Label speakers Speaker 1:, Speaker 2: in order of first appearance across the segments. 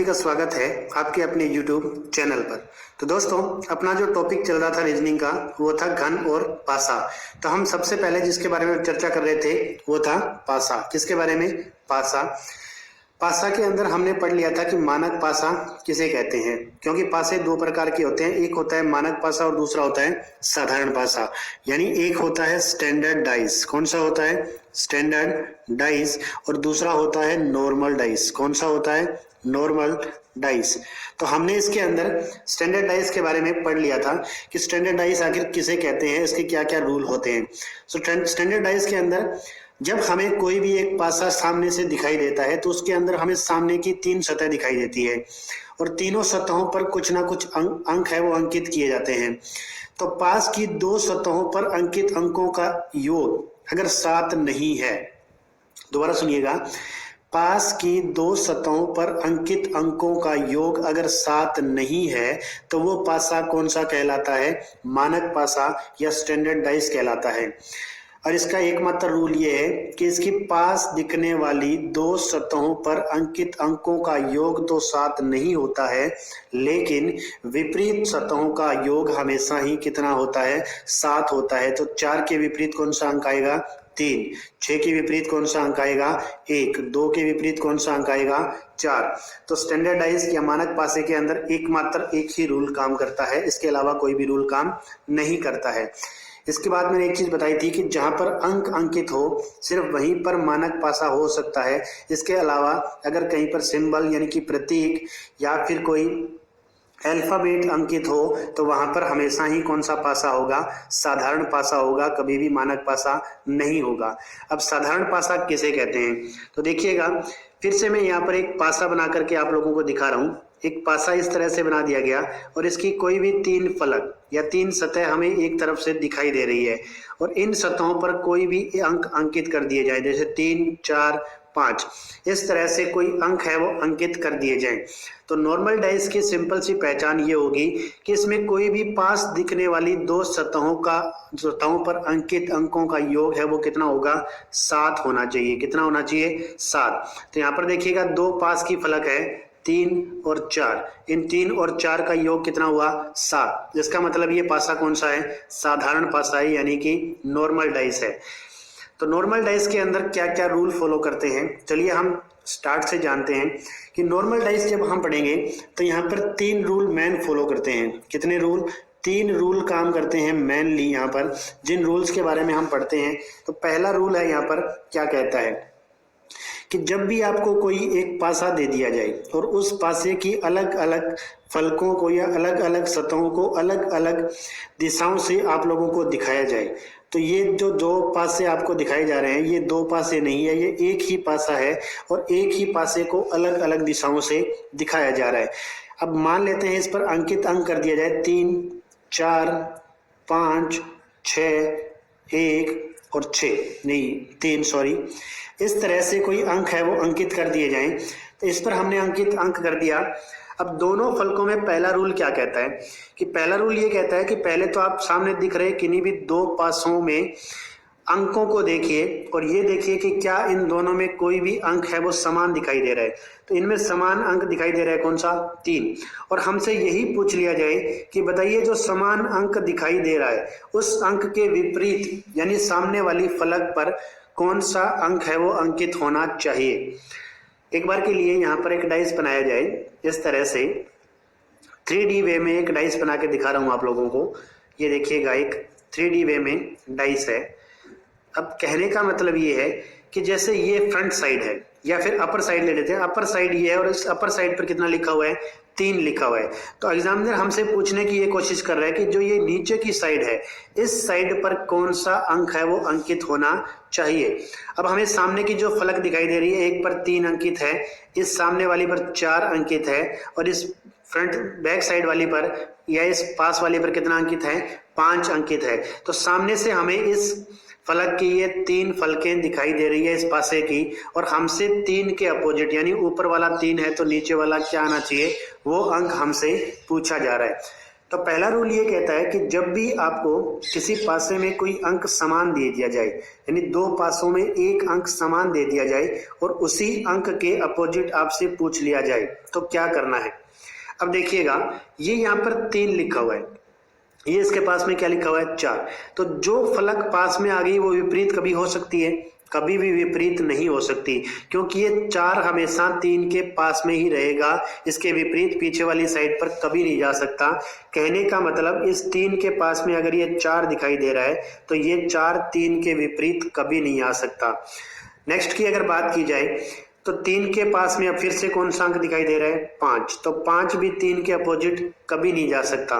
Speaker 1: का स्वागत है आपके अपने YouTube चैनल पर। तो दोस्तों, अपना जो टॉपिक चल रहा था रीजनिंग का वो था घन और पासा। तो हम सबसे पहले जिसके बारे में चर्चा कर रहे थे वो था पासा। किसके बारे में? पासा। पासा के अंदर हमने पढ़ लिया था कि मानक पासा किसे कहते हैं, क्योंकि पासे दो प्रकार के होते हैं। एक होता है मानक पासा और दूसरा होता है साधारण पासा। यानी एक होता है स्टैंडर्ड डाइस। कौन सा होता है? Standard dice. और दूसरा होता है नॉर्मल डाइस। कौन सा होता है? Normal dice. तो हमने इसके अंदर स्टैंडर्ड डाइस के बारे में पढ़ लिया था कि स्टैंडर्ड डाइस आखिर किसे कहते हैं, इसके क्या क्या रूल होते हैं। स्टैंडर्ड डाइस के अंदर जब हमें कोई भी एक पासा सामने से दिखाई देता है तो उसके अंदर हमें सामने की तीन सतह दिखाई देती है और तीनों सतहों पर कुछ ना कुछ अंक है वो अंकित किए जाते हैं। तो पास की दो सतहों पर अंकित अंकों का योग अगर 7 नहीं है, दोबारा सुनिएगा, पास की दो सतहों पर अंकित अंकों का योग अगर 7 नहीं है तो वो पासा कौन सा कहलाता है? मानक पासा या स्टैंडर्ड डाइस कहलाता है। और इसका एकमात्र रूल ये है कि इसकी पास दिखने वाली दो सतहों पर अंकित अंकों का योग तो 7 नहीं होता है, लेकिन विपरीत सतहों का योग हमेशा ही कितना होता है? 7 होता है। तो 4 के विपरीत कौन सा अंक आएगा? 3। 6 के विपरीत कौन सा अंक आएगा? 1। 2 के विपरीत कौन सा अंक आएगा? 4। तो स्टैंडर्ड डाइस या मानक पासे के अंदर एकमात्र एक ही रूल काम करता है, इसके अलावा कोई भी रूल काम नहीं करता है। इसके बाद मैंने एक चीज बताई थी कि जहां पर अंक अंकित हो सिर्फ वहीं पर मानक पासा हो सकता है। इसके अलावा अगर कहीं पर सिंबल यानी कि प्रतीक या फिर कोई अल्फाबेट अंकित हो तो वहां पर हमेशा ही कौन सा पासा होगा? साधारण पासा होगा, कभी भी मानक पासा नहीं होगा। अब साधारण पासा किसे कहते हैं तो देखिएगा, फिर से मैं यहाँ पर एक पासा बना करके आप लोगों को दिखा रहा हूँ। एक पासा इस तरह से बना दिया गया और इसकी कोई भी 3 फलक या 3 सतह हमें एक तरफ से दिखाई दे रही है और इन सतहों पर कोई भी अंक अंकित कर दिए जाए, जैसे 3, 4, 5, इस तरह से कोई अंक है वो अंकित कर दिए जाएं। तो नॉर्मल डाइस की सिंपल सी पहचान ये होगी कि इसमें कोई भी पास दिखने वाली दो सतहों पर अंकित अंकों का योग है वो कितना होगा? 7 होना चाहिए। कितना होना चाहिए? 7। तो यहाँ पर देखिएगा दो पास की फलक है, 3 और 4। इन 3 और 4 का योग कितना हुआ? 7। जिसका मतलब ये पासा कौन सा है? साधारण पासा है, यानी कि नॉर्मल डाइस है। तो नॉर्मल डाइस के अंदर क्या क्या रूल फॉलो करते हैं, चलिए हम स्टार्ट से जानते हैं कि नॉर्मल डाइस जब हम पढ़ेंगे तो यहाँ पर 3 रूल मेन फॉलो करते हैं। कितने रूल? 3 रूल काम करते हैं मेनली यहाँ पर, जिन रूल्स के बारे में हम पढ़ते हैं। तो पहला रूल है यहाँ पर क्या कहता है कि जब भी आपको कोई एक पासा दे दिया जाए और उस पासे की अलग अलग फलकों को या अलग अलग सतहों को अलग अलग दिशाओं से आप लोगों को दिखाया जाए, तो ये जो दो पासे आपको दिखाए जा रहे हैं ये दो पासे नहीं है, ये एक ही पासा है और एक ही पासे को अलग अलग दिशाओं से दिखाया जा रहा है। अब मान लेते हैं इस पर अंकित अंक कर दिया जाए 3, 4, 5, 6, 1 और 6, नहीं 3, सॉरी, इस तरह से कोई अंक है वो अंकित कर दिए जाएं। तो इस पर हमने अंकित अंक कर दिया। अब दोनों फलकों में पहला रूल क्या कहता है कि पहला रूल ये कहता है कि पहले तो आप सामने दिख रहे किन्हीं भी दो पासों में अंकों को देखिए और ये देखिए कि क्या इन दोनों में कोई भी अंक है वो समान दिखाई दे रहा है। तो इनमें समान अंक दिखाई दे रहा है, कौन सा? 3। और हमसे यही पूछ लिया जाए कि बताइए जो समान अंक दिखाई दे रहा है उस अंक के विपरीत यानी सामने वाली फलक पर कौन सा अंक है वो अंकित होना चाहिए। एक बार के लिए यहाँ पर एक डाइस बनाया जाए इस तरह से, 3D वे में एक डाइस बना के दिखा रहा हूँ आप लोगों को। ये देखिएगा एक 3D वे में डाइस है। अब कहने का मतलब ये है कि जैसे ये फ्रंट साइड है या फिर अपर साइड ले लेते हैं, अपर साइड ये है और इस अपर साइड पर कितना लिखा हुआ है? 3 लिखा हुआ है। तो एग्जामिनर हमसे पूछने की ये कोशिश कर रहा है कि जो ये नीचे की साइड है इस साइड पर कौन सा अंक है वो अंकित होना चाहिए। अब हमें सामने की जो फलक दिखाई दे रही है एक पर 3 अंकित है, इस सामने वाली पर 4 अंकित है और इस फ्रंट बैक साइड वाली पर या इस पास वाली पर कितना अंकित है? 5 अंकित है। तो सामने से हमें इस फलक की ये 3 फलकें दिखाई दे रही है इस पासे की और हमसे 3 के अपोजिट यानी ऊपर वाला 3 है तो नीचे वाला क्या आना चाहिए? वो अंक हमसे पूछा जा रहा है। तो पहला रूल ये कहता है कि जब भी आपको किसी पासे में कोई अंक समान दे दिया जाए, यानी दो पासों में एक अंक समान दे दिया जाए और उसी अंक के अपोजिट आपसे पूछ लिया जाए तो क्या करना है। अब देखिएगा, ये यहाँ पर 3 लिखा हुआ है, ये इसके पास में क्या लिखा हुआ है 4। तो जो फलक पास में आ गई वो विपरीत कभी हो सकती है, कभी भी विपरीत नहीं हो सकती, क्योंकि ये 4 हमेशा 3 के पास में ही रहेगा, इसके विपरीत पीछे वाली साइड पर कभी नहीं जा सकता। कहने का मतलब इस 3 के पास में अगर ये 4 दिखाई दे रहा है तो ये 4 3 के विपरीत कभी नहीं आ सकता। नेक्स्ट की अगर बात की जाए तो 3 के पास में अब फिर से कौन सा अंक दिखाई दे रहा है 5, तो 5 भी 3 के अपोजिट कभी नहीं जा सकता।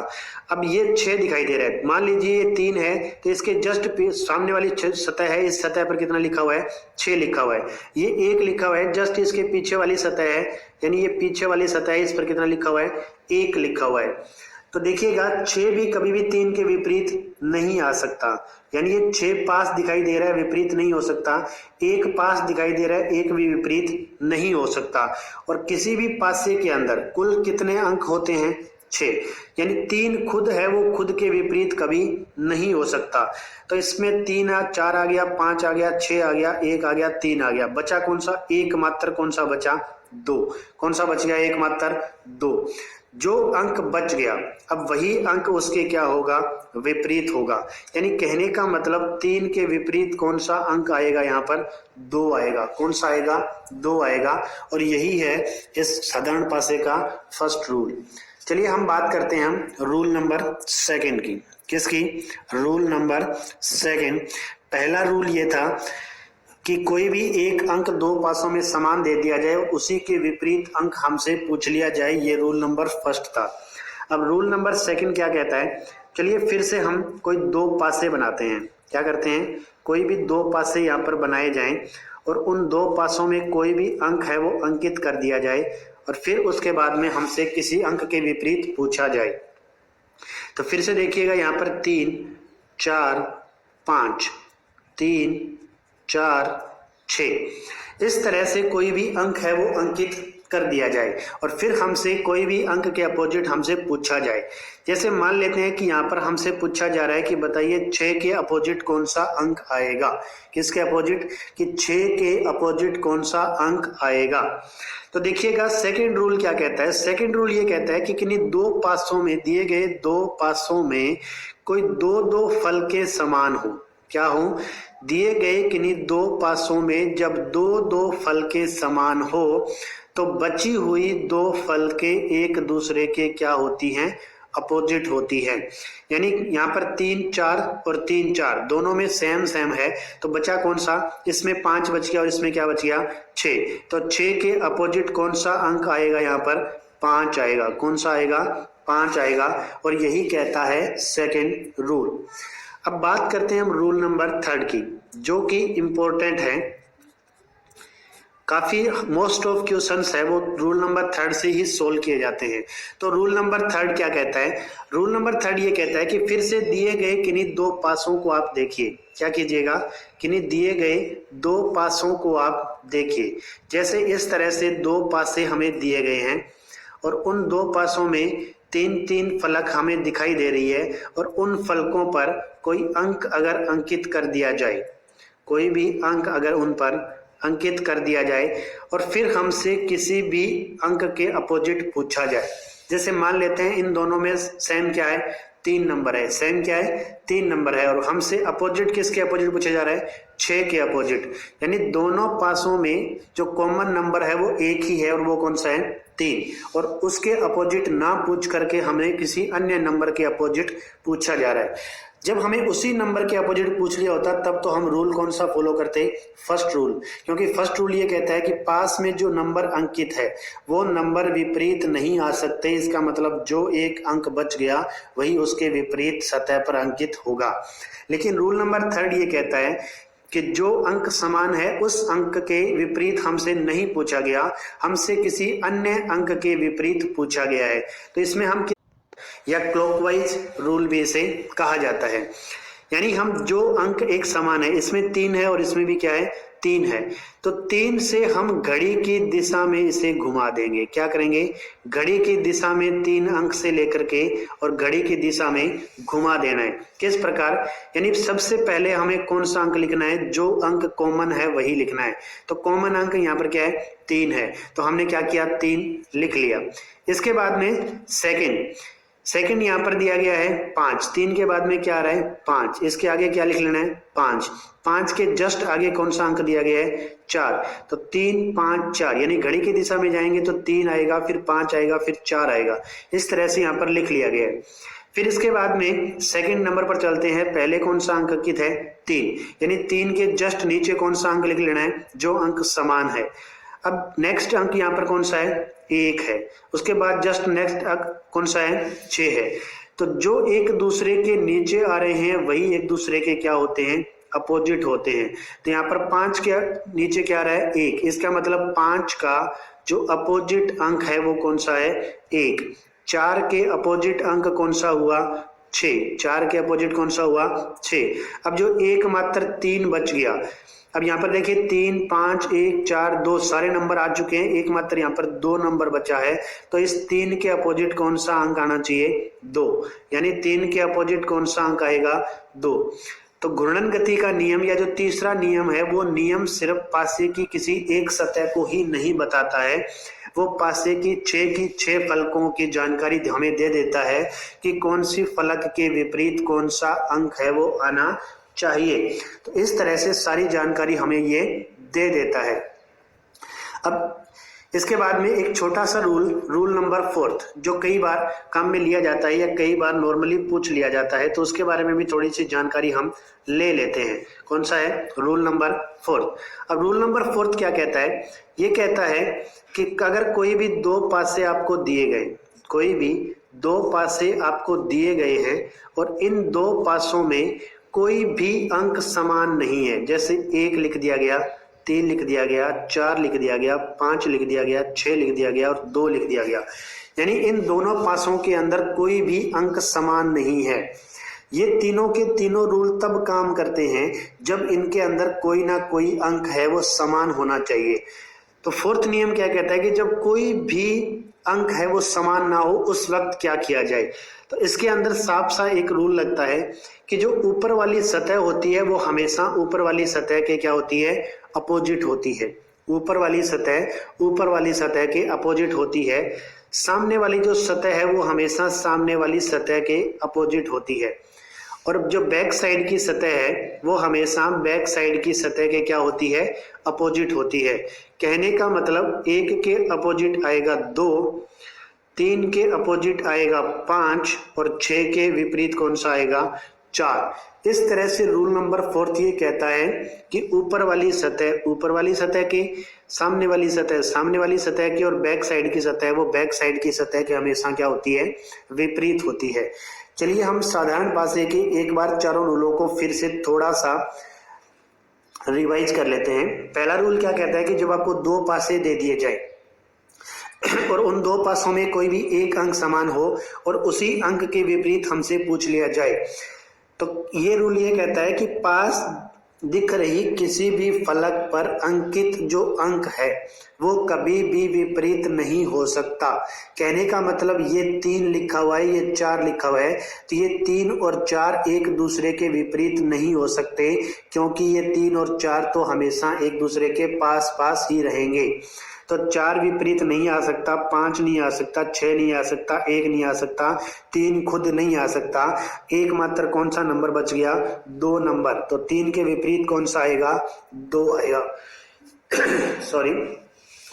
Speaker 1: अब ये 6 दिखाई दे रहा है, मान लीजिए ये 3 है तो इसके जस्ट सामने वाली सतह है, इस सतह पर कितना लिखा हुआ है 6 लिखा हुआ है। ये 1 लिखा हुआ है, जस्ट इसके पीछे वाली सतह है, यानी ये पीछे वाली सतह है, इस पर कितना लिखा हुआ है 1 लिखा हुआ है। तो देखिएगा 6 भी कभी भी 3 के विपरीत नहीं आ सकता, यानी ये 6 पास दिखाई दे रहा है विपरीत नहीं हो सकता, 1 पास दिखाई दे रहा है 1 भी विपरीत नहीं हो सकता। और किसी भी पासे के अंदर कुल कितने अंक होते हैं 6, यानी 3 खुद है वो खुद के विपरीत कभी नहीं हो सकता। तो इसमें 3 4 आ गया, 5 आ गया, 6 आ गया, 1 आ गया, 3 आ गया, बचा कौन सा एक मात्र, कौन सा बचा 2, कौन सा बच गया एक मात्र 2। जो अंक बच गया अब वही अंक उसके क्या होगा विपरीत होगा, यानी कहने का मतलब 3 के विपरीत कौन सा अंक आएगा यहाँ पर 2 आएगा, कौन सा आएगा 2 आएगा। और यही है इस साधारण पासे का फर्स्ट रूल। चलिए हम बात करते हैं हम रूल नंबर 2 की। किसकी? Rule number 2। पहला रूल ये था कि कोई भी एक अंक 2 पासों में समान दे दिया जाए, उसी के विपरीत अंक हमसे पूछ लिया जाए, ये रूल नंबर 1 था। अब रूल नंबर 2 क्या कहता है, चलिए फिर से हम कोई 2 पासे बनाते हैं। क्या करते हैं, कोई भी 2 पासे यहाँ पर बनाए जाएं और उन 2 पासों में कोई भी अंक है वो अंकित कर दिया जाए और फिर उसके बाद में हमसे किसी अंक के विपरीत पूछा जाए। तो फिर से देखिएगा यहाँ पर 3 4 5, 3 4 6, इस तरह से कोई भी अंक है वो अंकित कर दिया जाए और फिर हमसे कोई भी अंक के अपोजिट हमसे पूछा जाए। जैसे मान लेते हैं कि यहाँ पर हमसे पूछा जा रहा है कि बताइए 6 के अपोजिट कौन सा अंक आएगा। किसके अपोजिट? कि 6 के अपोजिट कौन सा अंक आएगा। तो देखिएगा सेकंड रूल क्या कहता है। सेकंड रूल ये कहता है कि किन्हीं 2 पासों में, दिए गए 2 पासों में कोई 2 फल के समान हो। क्या हो? दिए गए किन्हीं 2 पासों में जब 2 फल के समान हो तो बची हुई 2 फल के एक दूसरे के क्या होती हैं? अपोजिट होती है। यानी यहाँ पर 3 4 और 3 4 दोनों में सेम है, तो बचा कौन सा? इसमें 5 बच गया और इसमें क्या बच गया 6। तो 6 के अपोजिट कौन सा अंक आएगा? यहाँ पर 5 आएगा। कौन सा आएगा? 5 आएगा। और यही कहता है सेकंड रूल। अब बात करते हैं हम रूल नंबर 3 की, जो कि इंपॉर्टेंट है। काफी मोस्ट ऑफ क्वेश्चंस है वो रूल नंबर 3 से ही सोल्व किए जाते हैं। तो रूल नंबर 3 क्या कहता है? रूल नंबर 3 ये कहता है कि फिर से दिए गए किन्हीं 2 पासों को आप देखिए। क्या कीजिएगा? किन्हीं दिए गए 2 पासों को आप देखिए। जैसे इस तरह से 2 पासे हमें दिए गए हैं और उन 2 पासों में 3 फलक हमें दिखाई दे रही है और उन फलकों पर कोई अंक अगर अंकित कर दिया जाए, कोई भी अंक अगर उन पर अंकित कर दिया जाए और फिर हमसे किसी भी अंक के अपोजिट पूछा जाए। जैसे मान लेते हैं इन दोनों में सेम क्या है? 3 नंबर है। सेम क्या है? 3 नंबर है और हमसे अपोजिट किसके अपोजिट पूछा जा रहा है? 6 के अपोजिट। यानी दोनों पासों में जो कॉमन नंबर है वो एक ही है और वो कौन सा है? 3। और उसके अपोजिट ना पूछ करके हमें किसी अन्य नंबर के अपोजिट पूछा जा रहा है। जब हमें उसी नंबर के अपोजिट पूछ लिया होता तब तो हम रूल कौन सा फॉलो करते? First rule. क्योंकि फर्स्ट रूल ये कहता है कि पास में जो नंबर अंकित है वो नंबर विपरीत नहीं आ सकते। इसका मतलब जो एक अंक बच गया वही उसके विपरीत सतह पर अंकित होगा। लेकिन रूल नंबर 3 ये कहता है कि जो अंक समान है उस अंक के विपरीत हमसे नहीं पूछा गया, हमसे किसी अन्य अंक के विपरीत पूछा गया है। तो इसमें हम या क्लॉकवाइज रूल भी इसे कहा जाता है। यानी हम जो अंक एक समान है, इसमें 3 है और इसमें भी क्या है 3 है, तो 3 से हम घड़ी की दिशा में इसे घुमा देंगे। क्या करेंगे? घड़ी की दिशा में 3 अंक से लेकर के और घड़ी की दिशा में घुमा देना है। किस प्रकार? यानी सबसे पहले हमें कौन सा अंक लिखना है? जो अंक कॉमन है वही लिखना है। तो कॉमन अंक यहाँ पर क्या है? 3 है, तो हमने क्या किया? 3 लिख लिया। इसके बाद में सेकंड यहाँ पर दिया गया है 5, 3 के बाद में क्या आ रहा है? 5, इसके आगे क्या लिख लेना है? 5, 5 के जस्ट आगे कौन सा अंक दिया गया है? 4, तो 3 5 4, यानी घड़ी की दिशा में जाएंगे तो 3 आएगा, फिर 5 आएगा, फिर 4 आएगा। इस तरह से यहाँ पर लिख लिया गया है। फिर इसके बाद में सेकंड नंबर पर चलते हैं। पहले कौन सा अंक अंकित है? 3, यानी 3 के जस्ट नीचे कौन सा अंक लिख लेना है? जो अंक समान है। अब नेक्स्ट अंक यहाँ पर कौन सा है? 1 है। उसके बाद जस्ट नेक्स्ट अंक कौन सा है? 6 है। तो जो एक दूसरे के नीचे आ रहे हैं वही एक दूसरे के क्या होते हैं? अपोजिट होते हैं। तो यहाँ पर 5 के नीचे क्या आ रहा है? 1, इसका मतलब 5 का जो अपोजिट अंक है वो कौन सा है? 1। 4 के अपोजिट अंक कौन सा हुआ? 6। 4 के अपोजिट कौन सा हुआ? 6। अब जो एकमात्र 3 बच गया, अब यहाँ पर देखिए 3 5 1 4 2 सारे नंबर आ चुके हैं, एकमात्र यहाँ पर 2 नंबर बचा है। तो इस 3 के अपोजिट कौन सा अंक आना चाहिए? 2, यानी 3 के अपोजिट कौन सा अंक आएगा? 2। तो घूर्णन गति का नियम या जो तीसरा नियम है वो नियम सिर्फ पासे की किसी एक सतह को ही नहीं बताता है, वो पासे की 6 फलकों की जानकारी हमें दे देता है कि कौन सी फलक के विपरीत कौन सा अंक है वो आना चाहिए। तो इस तरह से सारी जानकारी हमें ये दे देता है। अब इसके बाद में एक छोटा सा रूल नंबर 4 जो कई बार काम में लिया जाता है या कई बार नॉर्मली पूछ लिया जाता है, तो उसके बारे में भी थोड़ी सी जानकारी हम ले लेते हैं। कौन सा है? Rule number 4। अब रूल नंबर 4 क्या कहता है? ये कहता है कि अगर कोई भी 2 पासे आपको दिए गए, कोई भी 2 पासे आपको दिए गए हैं और इन 2 पासों में कोई भी अंक समान नहीं है, जैसे 1 लिख दिया गया, 3 लिख दिया गया, 4 लिख दिया गया, 5 लिख दिया गया, 6 लिख दिया गया और 2 लिख दिया गया, यानी इन दोनों पासों के अंदर कोई भी अंक समान नहीं है। ये तीनों के तीनों रूल तब काम करते हैं जब इनके अंदर कोई ना कोई अंक है वो समान होना चाहिए। तो 4th नियम क्या कहता है कि जब कोई भी अंक है वो समान ना हो उस वक्त क्या किया जाए? तो इसके अंदर साफ सा एक रूल लगता है कि जो ऊपर वाली सतह होती है वो हमेशा ऊपर वाली सतह के क्या होती है? अपोजिट होती है। ऊपर वाली सतह के अपोजिट होती है। सामने वाली जो सतह है वो हमेशा सामने वाली सतह के अपोजिट होती है। और जो बैक साइड की सतह है वो हमेशा बैक साइड की सतह के क्या होती है? अपोजिट होती है। कहने का मतलब 1 के अपोजिट आएगा 2, 3 के अपोजिट आएगा 5 और 6 के विपरीत कौन सा आएगा? 4। इस तरह से रूल नंबर 4 ये कहता है कि ऊपर वाली सतह की, सामने वाली सतह की और बैक साइड की सतह, वो बैक साइड की सतह के हमेशा क्या होती है? विपरीत होती है। चलिए हम साधारण पासे के एक बार चारों रूलों को फिर से थोड़ा सा रिवाइज कर लेते हैं। पहला रूल क्या कहता है कि जब आपको 2 पासे दे दिए जाए और उन 2 पासों में कोई भी एक अंक समान हो और उसी अंक के विपरीत हमसे पूछ लिया जाए, तो ये रूल ये कहता है कि पास दिख रही किसी भी फलक पर अंकित जो अंक है वो कभी भी विपरीत नहीं हो सकता। कहने का मतलब ये 3 लिखा हुआ है, ये 4 लिखा हुआ है, तो ये 3 और 4 एक दूसरे के विपरीत नहीं हो सकते, क्योंकि ये 3 और 4 तो हमेशा एक दूसरे के पास पास ही रहेंगे। तो 4 विपरीत नहीं आ सकता, 5 नहीं आ सकता, 6 नहीं आ सकता, 1 नहीं आ सकता, 3 खुद नहीं आ सकता। एकमात्र कौन सा नंबर बच गया? 2 नंबर। तो 3 के विपरीत कौन सा आएगा? 2 आएगा। सॉरी।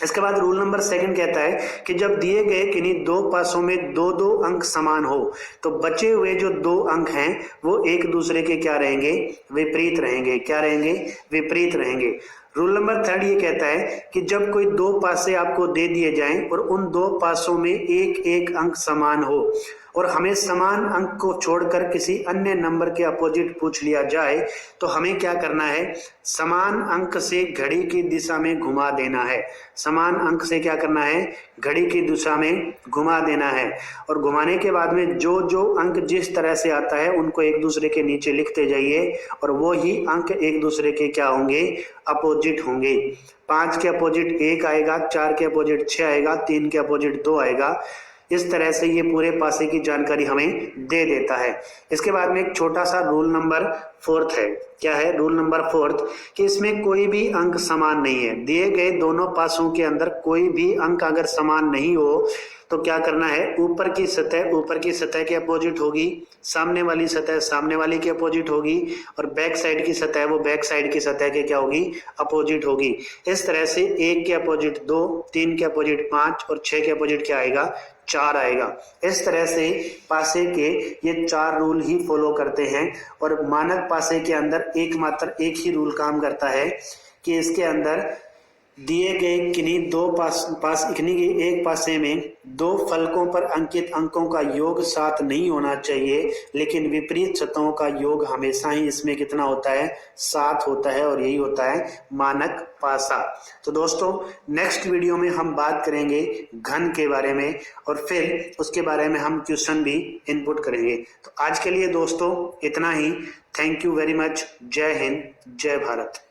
Speaker 1: इसके बाद रूल नंबर 2 कहता है कि जब दिए गए किन्हीं 2 पासों में 2-2 अंक समान हो तो बचे हुए जो 2 अंक हैं वो एक दूसरे के क्या रहेंगे? विपरीत रहेंगे। क्या रहेंगे? विपरीत रहेंगे। रूल नंबर 3 ये कहता है कि जब कोई 2 पासे आपको दे दिए जाएं और उन 2 पासों में एक अंक समान हो और हमें समान अंक को छोड़कर किसी अन्य नंबर के अपोजिट पूछ लिया जाए, तो हमें क्या करना है? समान अंक से घड़ी की दिशा में घुमा देना है। समान अंक से क्या करना है, घड़ी की दिशा में घुमा देना है। और घुमाने के बाद में जो जो अंक जिस तरह से आता है उनको एक दूसरे के नीचे लिखते जाइए और वो ही अंक एक दूसरे के क्या होंगे, अपोजिट होंगे। 5 के अपोजिट 1 आएगा, 4 के अपोजिट 6 आएगा, 3 के अपोजिट 2 आएगा। इस तरह से ये पूरे पासे की जानकारी हमें दे देता है। इसके बाद में एक छोटा सा रूल नंबर 4 है। क्या है रूल नंबर 4? कि इसमें कोई भी अंक समान नहीं है। दिए गए दोनों पासों के अंदर कोई भी अंक अगर समान नहीं हो तो क्या करना है, ऊपर की सतह के अपोजिट होगी, सामने वाली सतह सामने वाली के अपोजिट होगी और बैक साइड की सतह वो बैक साइड की सतह के क्या होगी, अपोजिट होगी। इस तरह से 1 के अपोजिट 2, 3 के अपोजिट 5 और 6 के अपोजिट क्या आएगा, 4 आएगा। इस तरह से पासे के ये 4 रूल ही फॉलो करते हैं और मानक पासे के अंदर एकमात्र एक ही रूल काम करता है कि इसके अंदर दिए गए किन्हीं दो किन्हीं के एक पासे में 2 फलकों पर अंकित अंकों का योग 7 नहीं होना चाहिए, लेकिन विपरीत सतहों का योग हमेशा ही इसमें कितना होता है, 7 होता है और यही होता है मानक पासा। तो दोस्तों नेक्स्ट वीडियो में हम बात करेंगे घन के बारे में और फिर उसके बारे में हम क्वेश्चन भी इनपुट करेंगे। तो आज के लिए दोस्तों इतना ही। Thank you very much. जय हिंद, जय भारत।